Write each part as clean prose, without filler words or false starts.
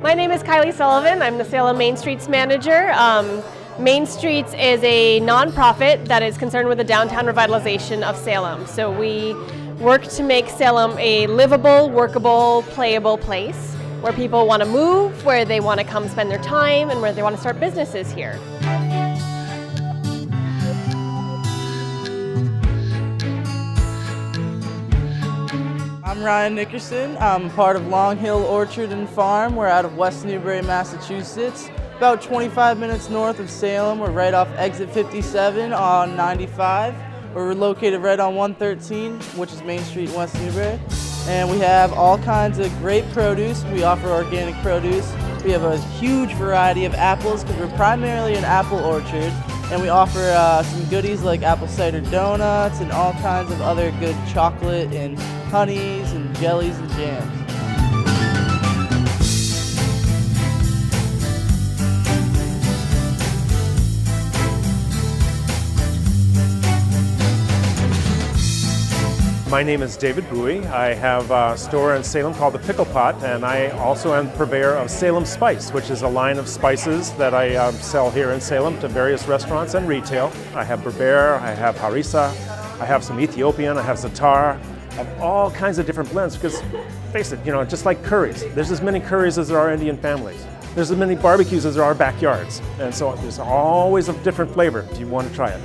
My name is Kylie Sullivan. I'm the Salem Main Streets manager. Main Streets is a nonprofit that is concerned with the downtown revitalization of Salem. So we work to make Salem a livable, workable, playable place where people want to move, where they want to come spend their time, and where they want to start businesses here. I'm Ryan Nickerson. I'm part of Long Hill Orchard and Farm. We're out of West Newbury, Massachusetts, about 25 minutes north of Salem. We're right off exit 57 on 95. We're located right on 113, which is Main Street in West Newbury. And we have all kinds of great produce. We offer organic produce. We have a huge variety of apples because we're primarily an apple orchard. And we offer some goodies like apple cider donuts and all kinds of other good chocolate and honeys and jellies and jams. My name is David Bowie. I have a store in Salem called The Pickle Pot, and I also am purveyor of Salem Spice, which is a line of spices that I sell here in Salem to various restaurants and retail. I have berber, I have harissa, I have some Ethiopian, I have za'atar. I have all kinds of different blends because, face it, just like curries. There's as many curries as there are Indian families. There's as many barbecues as there are backyards. And so there's always a different flavor if you want to try it.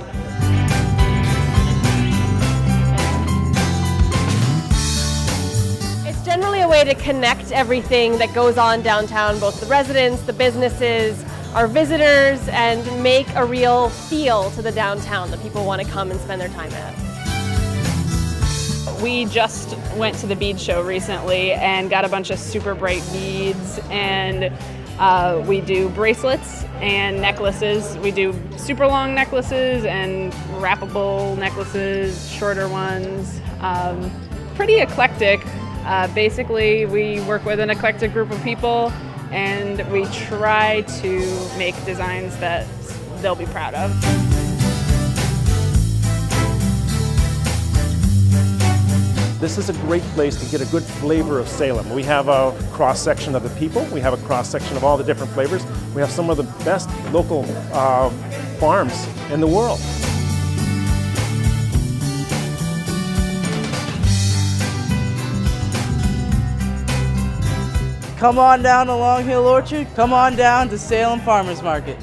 Generally a way to connect everything that goes on downtown, both the residents, the businesses, our visitors, and make a real feel to the downtown that people want to come and spend their time at. We just went to the bead show recently and got a bunch of super bright beads, and we do bracelets and necklaces. We do super long necklaces and wrappable necklaces, shorter ones, pretty eclectic. Basically, we work with an eclectic group of people, and we try to make designs that they'll be proud of. This is a great place to get a good flavor of Salem. We have a cross-section of the people. We have a cross-section of all the different flavors. We have some of the best local farms in the world. Come on down to Long Hill Orchard. Come on down to Salem Farmers Market.